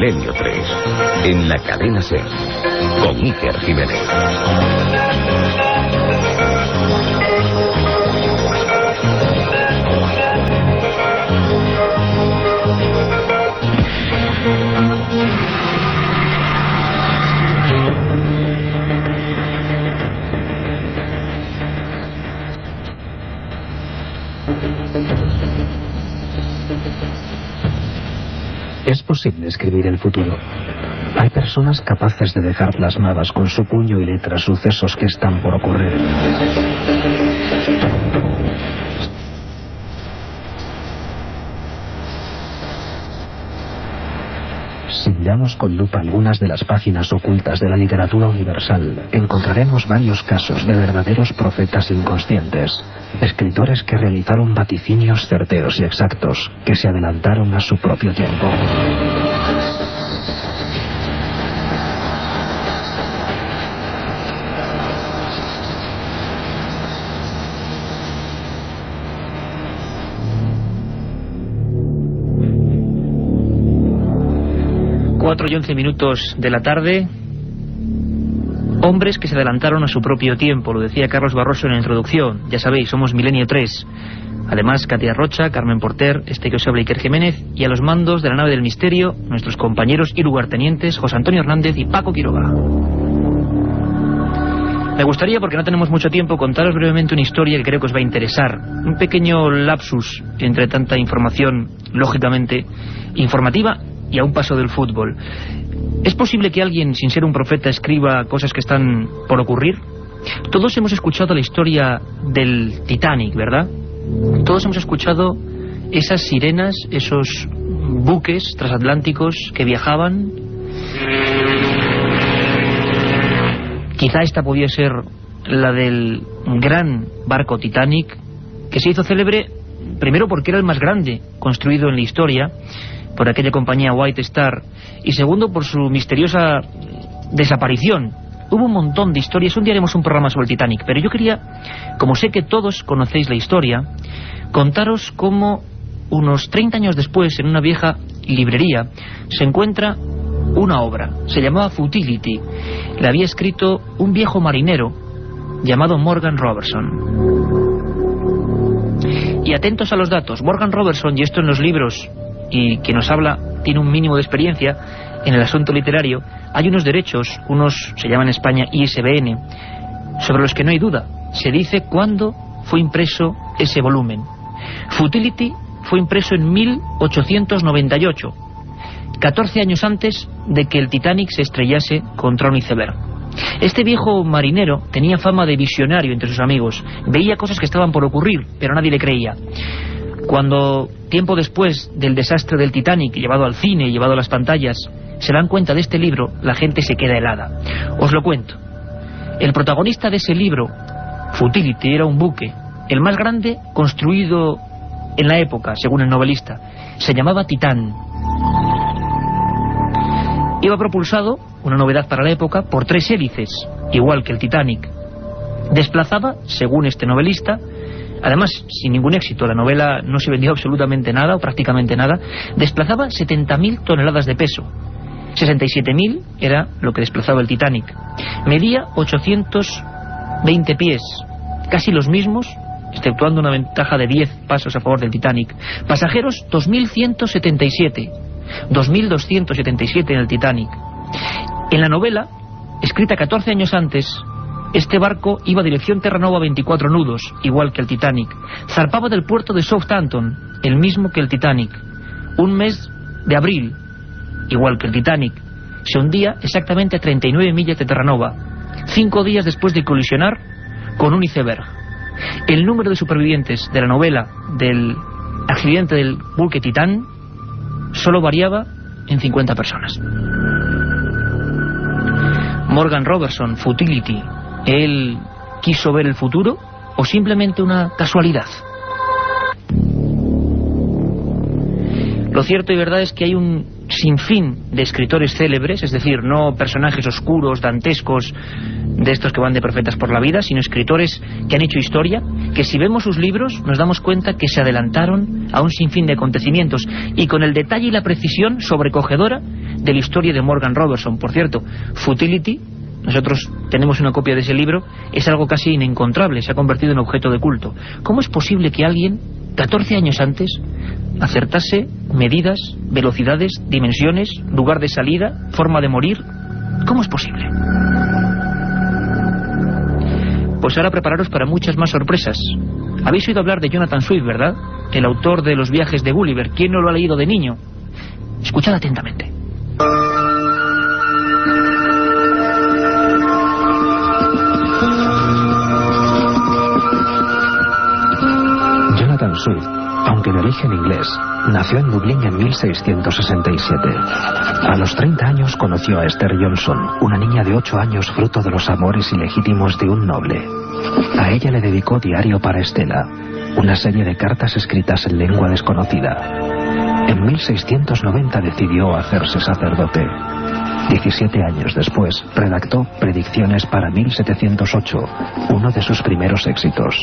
Milenio 3, en la cadena SER, con Iker Jiménez. Es posible escribir el futuro. Hay personas capaces de dejar plasmadas con su puño y letra sucesos que están por ocurrir. Si miramos con lupa algunas de las páginas ocultas de la literatura universal, encontraremos varios casos de verdaderos profetas inconscientes, escritores que realizaron vaticinios certeros y exactos, que se adelantaron a su propio tiempo. Cuatro y 11 minutos de la tarde. Hombres que se adelantaron a su propio tiempo, lo decía Carlos Barroso en la introducción. Ya sabéis, somos Milenio 3. Además, Katia Rocha, Carmen Porter, que os habla Iker Jiménez, y a los mandos de la nave del misterio, nuestros compañeros y lugartenientes José Antonio Hernández y Paco Quiroga. Me gustaría, porque no tenemos mucho tiempo, contaros brevemente una historia que creo que os va a interesar. Un pequeño lapsus entre tanta información, lógicamente, informativa y a un paso del fútbol. ¿Es posible que alguien, sin ser un profeta, escriba cosas que están por ocurrir? Todos hemos escuchado la historia del Titanic, ¿verdad? Todos hemos escuchado esas sirenas, esos buques transatlánticos que viajaban. Quizá esta podía ser la del gran barco Titanic, que se hizo célebre primero porque era el más grande construido en la historia por aquella compañía White Star, y segundo por su misteriosa desaparición. Hubo un montón de historias. Un día haremos un programa sobre el Titanic, pero yo quería, como sé que todos conocéis la historia, contaros cómo unos 30 años después, en una vieja librería, se encuentra una obra. Se llamaba Futility. La había escrito un viejo marinero llamado Morgan Robertson. Y atentos a los datos. Morgan Robertson, y esto en los libros, y quien nos habla tiene un mínimo de experiencia en el asunto literario, hay unos derechos, unos se llaman en España ISBN, sobre los que no hay duda. Se dice cuándo fue impreso ese volumen. Futility fue impreso en 1898, 14 años antes de que el Titanic se estrellase contra un iceberg. Este viejo marinero tenía fama de visionario entre sus amigos. Veía cosas que estaban por ocurrir, pero nadie le creía. Cuando, tiempo después del desastre del Titanic, llevado al cine y llevado a las pantallas, se dan cuenta de este libro, la gente se queda helada. Os lo cuento. El protagonista de ese libro, Futility, era un buque, el más grande construido en la época, según el novelista. Se llamaba Titán. Iba propulsado, una novedad para la época, por 3 hélices, igual que el Titanic. Desplazaba, según este novelista, además sin ningún éxito, la novela no se vendió absolutamente nada o prácticamente nada, desplazaba 70.000 toneladas de peso. 67.000 era lo que desplazaba el Titanic. Medía 820 pies, casi los mismos, exceptuando una ventaja de 10 pasos a favor del Titanic. Pasajeros 2.177, 2.277 en el Titanic. En la novela, escrita 14 años antes, este barco iba a dirección Terranova 24 nudos, igual que el Titanic. Zarpaba del puerto de Southampton, el mismo que el Titanic. Un mes de abril, igual que el Titanic. Se hundía exactamente a 39 millas de Terranova, 5 días después de colisionar con un iceberg. El número de supervivientes de la novela del accidente del buque Titán solo variaba en 50 personas. Morgan Robertson, Futility, ¿él quiso ver el futuro o simplemente una casualidad? Lo cierto y verdad es que hay un sinfín de escritores célebres, es decir, no personajes oscuros, dantescos, de estos que van de profetas por la vida, sino escritores que han hecho historia, que si vemos sus libros nos damos cuenta que se adelantaron a un sinfín de acontecimientos, y con el detalle y la precisión sobrecogedora de la historia de Morgan Robertson. Por cierto, Futility, nosotros tenemos una copia de ese libro, es algo casi inencontrable, se ha convertido en objeto de culto. ¿Cómo es posible que alguien, 14 años antes, acertase medidas, velocidades, dimensiones, lugar de salida, forma de morir? ¿Cómo es posible? Pues ahora prepararos para muchas más sorpresas. Habéis oído hablar de Jonathan Swift, ¿verdad? El autor de Los viajes de Gulliver. ¿Quién no lo ha leído de niño? Escuchad atentamente. Jonathan Swift, aunque de origen inglés, nació en Dublín en 1667. A los 30 años conoció a Esther Johnson, una niña de 8 años fruto de los amores ilegítimos de un noble. A ella le dedicó Diario para Estela, una serie de cartas escritas en lengua desconocida. En 1690 decidió hacerse sacerdote. 17 años después, redactó Predicciones para 1708, uno de sus primeros éxitos.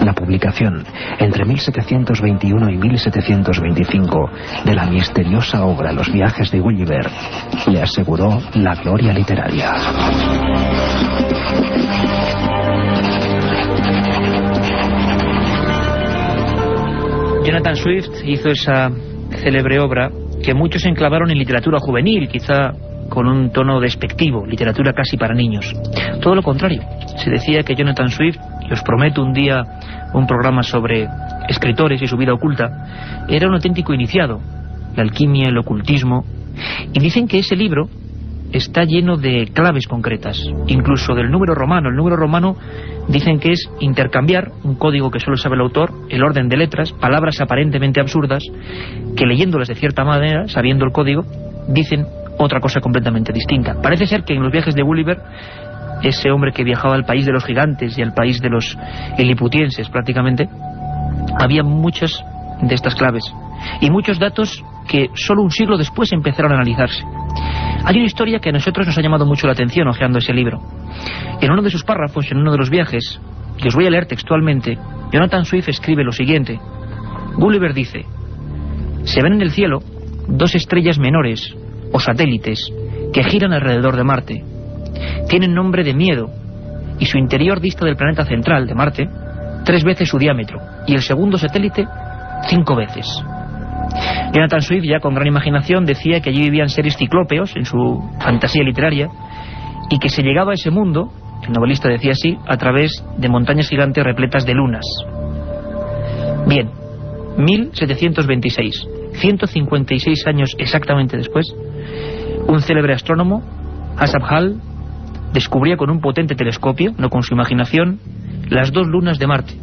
La publicación, entre 1721 y 1725, de la misteriosa obra Los viajes de Gulliver, le aseguró la gloria literaria. Jonathan Swift hizo esa célebre obra que muchos enclavaron en literatura juvenil, quizá con un tono despectivo, literatura casi para niños. Todo lo contrario, se decía que Jonathan Swift, y os prometo un día un programa sobre escritores y su vida oculta, era un auténtico iniciado, la alquimia, el ocultismo, y dicen que ese libro está lleno de claves concretas, incluso del número romano. El número romano dicen que es intercambiar un código que solo sabe el autor, el orden de letras, palabras aparentemente absurdas, que leyéndolas de cierta manera, sabiendo el código, dicen otra cosa completamente distinta. Parece ser que en Los viajes de Gulliver, ese hombre que viajaba al país de los gigantes y al país de los liliputienses prácticamente, había muchas de estas claves y muchos datos que solo un siglo después empezaron a analizarse. Hay una historia que a nosotros nos ha llamado mucho la atención hojeando ese libro. En uno de sus párrafos, en uno de los viajes, que os voy a leer textualmente, Jonathan Swift escribe lo siguiente. Gulliver dice: se ven en el cielo 2 estrellas menores o satélites que giran alrededor de Marte. Tienen nombre de Miedo y su interior dista del planeta central de Marte 3 veces su diámetro y el segundo satélite 5 veces. Jonathan Swift, ya con gran imaginación, decía que allí vivían seres ciclópeos en su fantasía literaria y que se llegaba a ese mundo, el novelista decía así, a través de montañas gigantes repletas de lunas. Bien, 1726, 156 años exactamente después, un célebre astrónomo, Asaph Hall, descubría con un potente telescopio, no con su imaginación, las 2 lunas de Marte.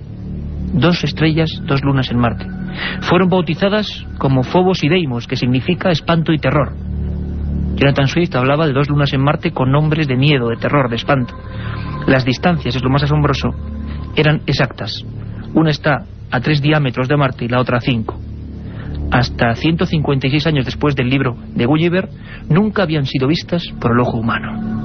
2 estrellas, 2 lunas en Marte. Fueron bautizadas como Phobos y Deimos, que significa espanto y terror. Jonathan Swift hablaba de 2 lunas en Marte con nombres de miedo, de terror, de espanto. Las distancias, es lo más asombroso, eran exactas. Una está a 3 diámetros de Marte y la otra a 5. Hasta 156 años después del libro de Gulliver, nunca habían sido vistas por el ojo humano.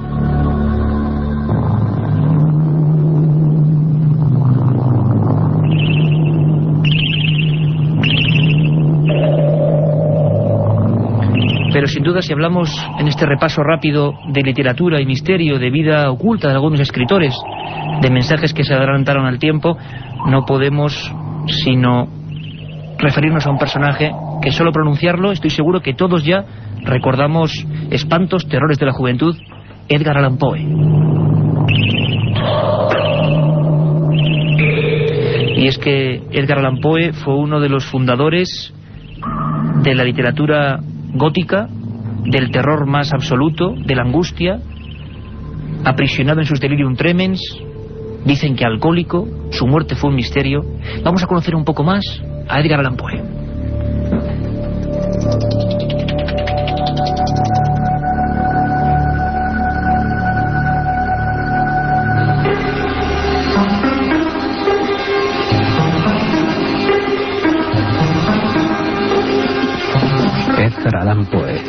Pero sin duda, si hablamos en este repaso rápido de literatura y misterio, de vida oculta de algunos escritores, de mensajes que se adelantaron al tiempo, no podemos sino referirnos a un personaje que solo pronunciarlo, estoy seguro que todos ya recordamos espantos, terrores de la juventud, Edgar Allan Poe. Y es que Edgar Allan Poe fue uno de los fundadores de la literatura gótica, del terror más absoluto, de la angustia, aprisionado en sus delirium tremens, dicen que alcohólico, su muerte fue un misterio. Vamos a conocer un poco más a Edgar Allan Poe. Edgar Allan Poe,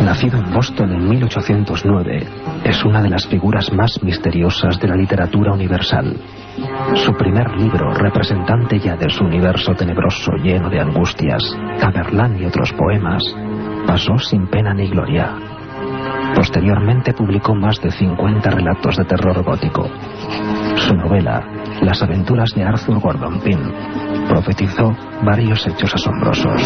nacido en Boston en 1809, es una de las figuras más misteriosas de la literatura universal. Su primer libro, representante ya de su universo tenebroso lleno de angustias, Tamerlán y otros poemas, pasó sin pena ni gloria. Posteriormente publicó más de 50 relatos de terror gótico. Su novela, Las aventuras de Arthur Gordon Pym, profetizó varios hechos asombrosos.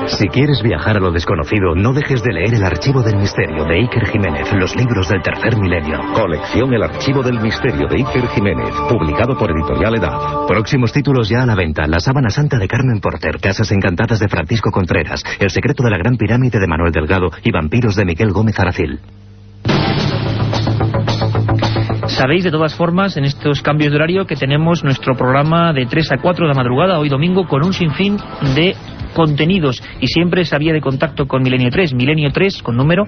Si quieres viajar a lo desconocido, no dejes de leer El Archivo del Misterio de Iker Jiménez, los libros del tercer milenio. Colección El Archivo del Misterio de Iker Jiménez, publicado por Editorial Edad. Próximos títulos ya a la venta: La Sábana Santa de Carmen Porter, Casas Encantadas de Francisco Contreras, El Secreto de la Gran Pirámide de Manuel Delgado y Vampiros de Miguel Gómez Aracil. Sabéis de todas formas, en estos cambios de horario, que tenemos nuestro programa de 3 a 4 de la madrugada, hoy domingo, con un sinfín de contenidos, y siempre esa vía de contacto con Milenio 3, Milenio 3 con número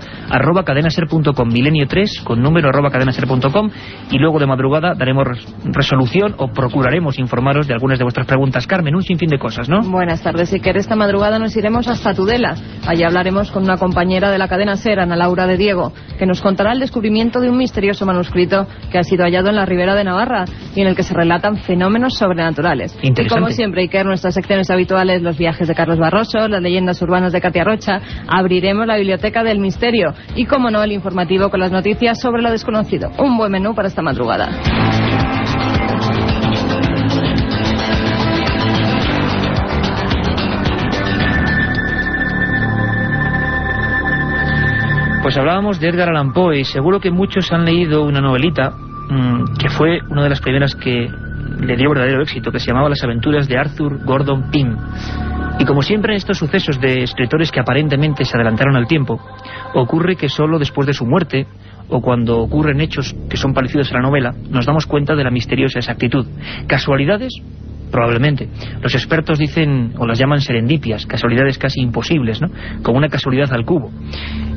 @cadenaser.com, Milenio 3 con número @cadenaser.com, y luego de madrugada daremos resolución, o procuraremos informaros de algunas de vuestras preguntas. Carmen, un sinfín de cosas, ¿no? Buenas tardes, Iker. Esta madrugada nos iremos hasta Tudela. Allí hablaremos con una compañera de la cadena SER, Ana Laura de Diego, que nos contará el descubrimiento de un misterioso manuscrito que ha sido hallado en la Ribera de Navarra y en el que se relatan fenómenos sobrenaturales. Y como siempre, Iker, nuestras secciones habituales, los viajes de Carlos Barroso, las leyendas urbanas de Katia Rocha, abriremos la biblioteca del misterio y, como no, el informativo con las noticias sobre lo desconocido. Un buen menú para esta madrugada. Pues hablábamos de Edgar Allan Poe, y seguro que muchos han leído una novelita que fue una de las primeras que le dio verdadero éxito, que se llamaba Las aventuras de Arthur Gordon Pym. Y como siempre en estos sucesos de escritores que aparentemente se adelantaron al tiempo, ocurre que solo después de su muerte, o cuando ocurren hechos que son parecidos a la novela, nos damos cuenta de la misteriosa exactitud. ¿Casualidades? Probablemente. Los expertos dicen, o las llaman serendipias, casualidades casi imposibles, ¿no? Como una casualidad al cubo.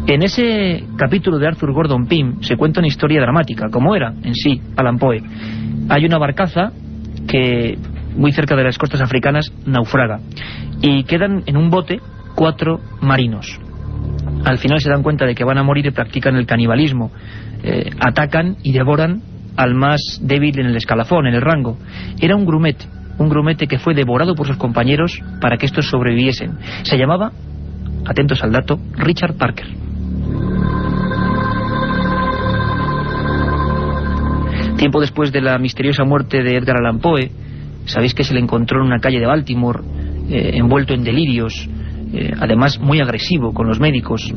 En ese capítulo de Arthur Gordon Pym se cuenta una historia dramática, como era en sí Allan Poe. Hay una barcaza que, muy cerca de las costas africanas, naufraga, y quedan en un bote 4 marinos. Al final se dan cuenta de que van a morir y practican el canibalismo. Atacan y devoran al más débil en el escalafón, en el rango. Era un grumete que fue devorado por sus compañeros para que estos sobreviviesen. Se llamaba, atentos al dato, Richard Parker. Tiempo después de la misteriosa muerte de Edgar Allan Poe, sabéis que se le encontró en una calle de Baltimore, envuelto en delirios, además muy agresivo con los médicos.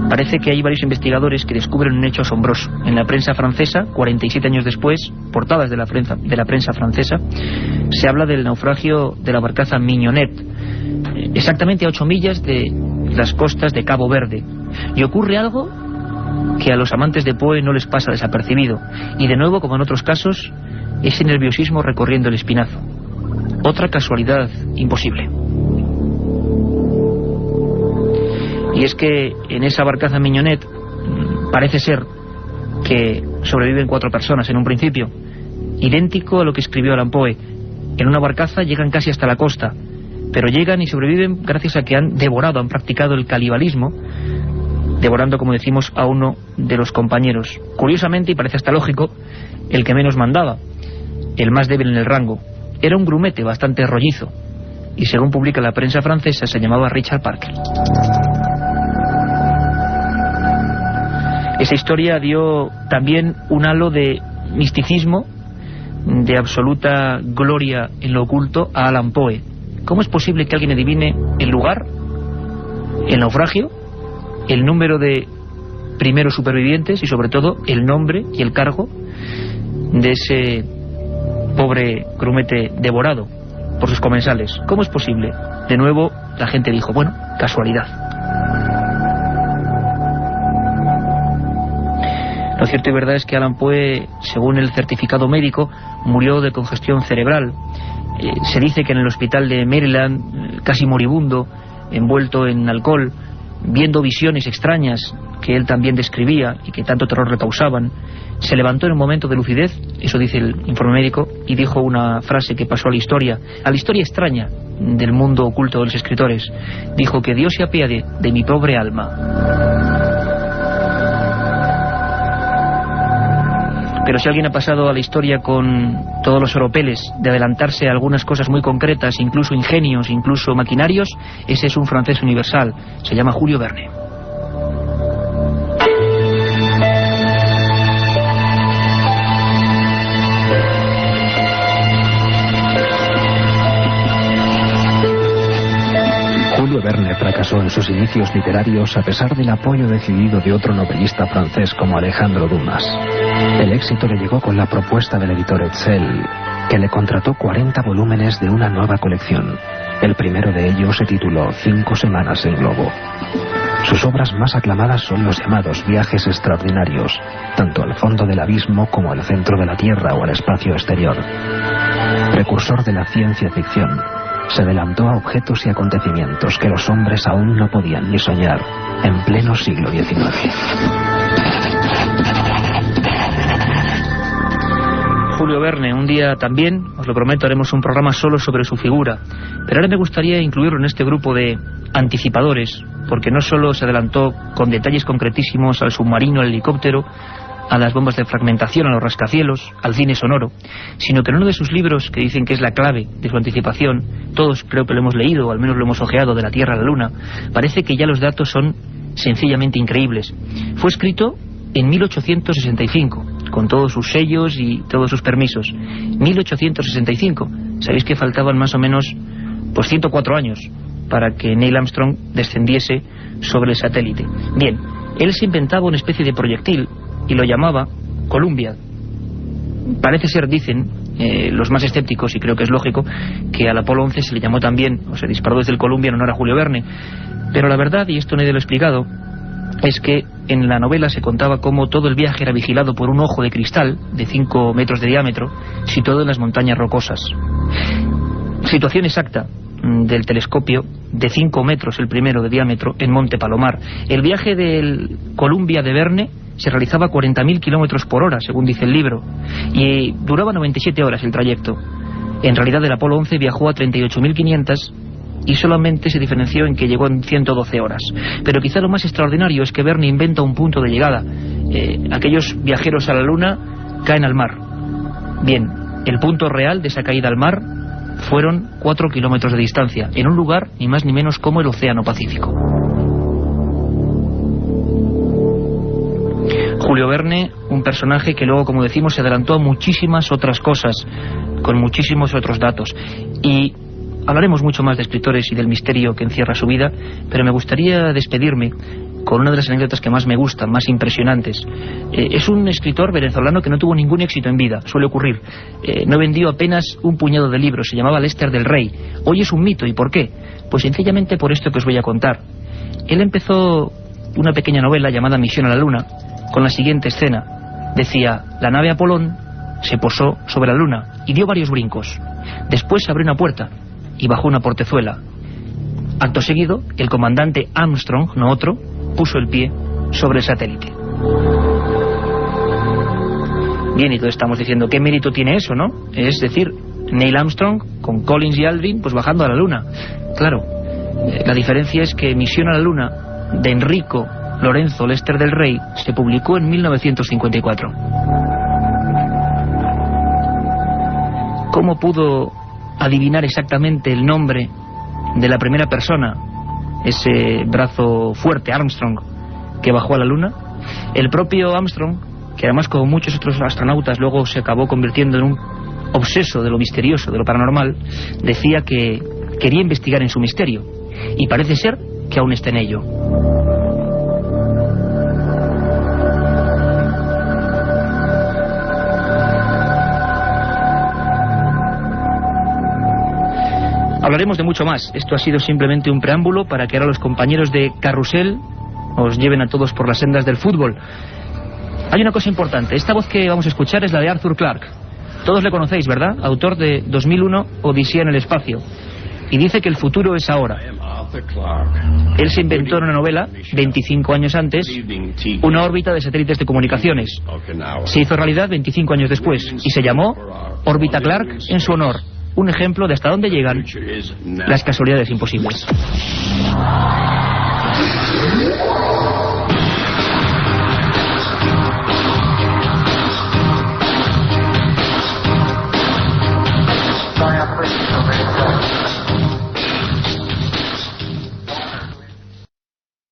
Parece que hay varios investigadores que descubren un hecho asombroso. En la prensa francesa, 47 años después, portadas de la prensa francesa, se habla del naufragio de la barcaza Mignonette, exactamente a 8 millas de las costas de Cabo Verde. Y ocurre algo que a los amantes de Poe no les pasa desapercibido. Y de nuevo, como en otros casos, ese nerviosismo recorriendo el espinazo. Otra casualidad imposible. Y es que en esa barcaza Mignonette parece ser que sobreviven 4 personas en un principio, idéntico a lo que escribió Allan Poe. En una barcaza llegan casi hasta la costa, pero llegan y sobreviven gracias a que han practicado el canibalismo, devorando, como decimos, a uno de los compañeros. Curiosamente, y parece hasta lógico, el que menos mandaba, el más débil en el rango. Era un grumete bastante rollizo, y según publica la prensa francesa, se llamaba Richard Parker. Esa historia dio también un halo de misticismo, de absoluta gloria en lo oculto a Allan Poe. ¿Cómo es posible que alguien adivine el lugar, el naufragio, el número de primeros supervivientes y sobre todo el nombre y el cargo de ese pobre grumete devorado por sus comensales? ¿Cómo es posible? De nuevo la gente dijo, bueno, casualidad. Lo cierto y verdad es que Allan Poe, según el certificado médico, murió de congestión cerebral. Se dice que en el hospital de Maryland, casi moribundo, envuelto en alcohol, viendo visiones extrañas que él también describía y que tanto terror le causaban, se levantó en un momento de lucidez, eso dice el informe médico, y dijo una frase que pasó a la historia extraña del mundo oculto de los escritores. Dijo: que Dios se apiade de mi pobre alma. Pero si alguien ha pasado a la historia con todos los oropeles de adelantarse a algunas cosas muy concretas, incluso ingenios, incluso maquinarios, ese es un francés universal. Se llama Julio Verne. Julio Verne fracasó en sus inicios literarios a pesar del apoyo decidido de otro novelista francés como Alejandro Dumas. El éxito le llegó con la propuesta del editor Hetzel, que le contrató 40 volúmenes de una nueva colección. El primero de ellos se tituló 5 semanas en globo. Sus obras más aclamadas son los llamados viajes extraordinarios, tanto al fondo del abismo como al centro de la Tierra o al espacio exterior. Precursor de la ciencia ficción, se adelantó a objetos y acontecimientos que los hombres aún no podían ni soñar en pleno siglo XIX. Julio Verne, un día también, os lo prometo, haremos un programa solo sobre su figura, pero ahora me gustaría incluirlo en este grupo de anticipadores, porque no solo se adelantó con detalles concretísimos al submarino, al helicóptero, a las bombas de fragmentación, a los rascacielos, al cine sonoro, sino que en uno de sus libros, que dicen que es la clave de su anticipación, todos creo que lo hemos leído, o al menos lo hemos ojeado, de la Tierra a la Luna, parece que ya los datos son sencillamente increíbles. Fue escrito en 1865, con todos sus sellos y todos sus permisos. 1865. Sabéis que faltaban más o menos 104 años para que Neil Armstrong descendiese sobre el satélite. Bien, él se inventaba una especie de proyectil y lo llamaba Columbia. Parece ser, dicen los más escépticos, y creo que es lógico, que al Apolo 11 se le llamó también, o se disparó desde el Columbia en honor a Julio Verne. Pero la verdad, y esto nadie lo ha explicado, es que en la novela se contaba cómo todo el viaje era vigilado por un ojo de cristal de 5 metros de diámetro, situado en las montañas rocosas. Situación exacta del telescopio de 5 metros, el primero de diámetro, en Monte Palomar. El viaje del Columbia de Verne se realizaba a 40.000 kilómetros por hora, según dice el libro, y duraba 97 horas el trayecto. En realidad el Apolo 11 viajó a 38.500 y solamente se diferenció en que llegó en 112 horas. Pero quizá lo más extraordinario es que Verne inventa un punto de llegada. Aquellos viajeros a la Luna caen al mar. Bien, el punto real de esa caída al mar fueron 4 kilómetros de distancia, en un lugar ni más ni menos como el Océano Pacífico. Julio Verne, un personaje que luego, como decimos, se adelantó a muchísimas otras cosas, con muchísimos otros datos. Y hablaremos mucho más de escritores y del misterio que encierra su vida, pero me gustaría despedirme con una de las anécdotas que más me gustan, más impresionantes. Es un escritor venezolano que no tuvo ningún éxito en vida, suele ocurrir. No vendió apenas un puñado de libros, se llamaba Lester del Rey. Hoy es un mito, ¿y por qué? Pues sencillamente por esto que os voy a contar. Él empezó una pequeña novela llamada Misión a la Luna, con la siguiente escena. Decía: la nave Apolón se posó sobre la Luna y dio varios brincos. Después abrió una puerta y bajó una portezuela. Acto seguido, el comandante Armstrong, no otro, puso el pie sobre el satélite. Bien, y todos estamos diciendo, ¿qué mérito tiene eso, no? Es decir, Neil Armstrong con Collins y Aldrin pues bajando a la Luna. Claro, la diferencia es que Misión a la Luna, de Enrico Lorenzo Lester del Rey, se publicó en 1954. ¿Cómo pudo adivinar exactamente el nombre de la primera persona, ese brazo fuerte, Armstrong, que bajó a la Luna? El propio Armstrong, que además, como muchos otros astronautas, luego se acabó convirtiendo en un obseso de lo misterioso, de lo paranormal, decía que quería investigar en su misterio, y parece ser que aún está en ello. Hablaremos de mucho más. Esto ha sido simplemente un preámbulo para que ahora los compañeros de Carrusel os lleven a todos por las sendas del fútbol. Hay una cosa importante. Esta voz que vamos a escuchar es la de Arthur Clarke. Todos le conocéis, ¿verdad? Autor de 2001, Odisea en el espacio. Y dice que el futuro es ahora. Él se inventó en una novela, 25 años antes, una órbita de satélites de comunicaciones. Se hizo realidad 25 años después y se llamó Órbita Clarke en su honor. Un ejemplo de hasta dónde llegan las casualidades imposibles.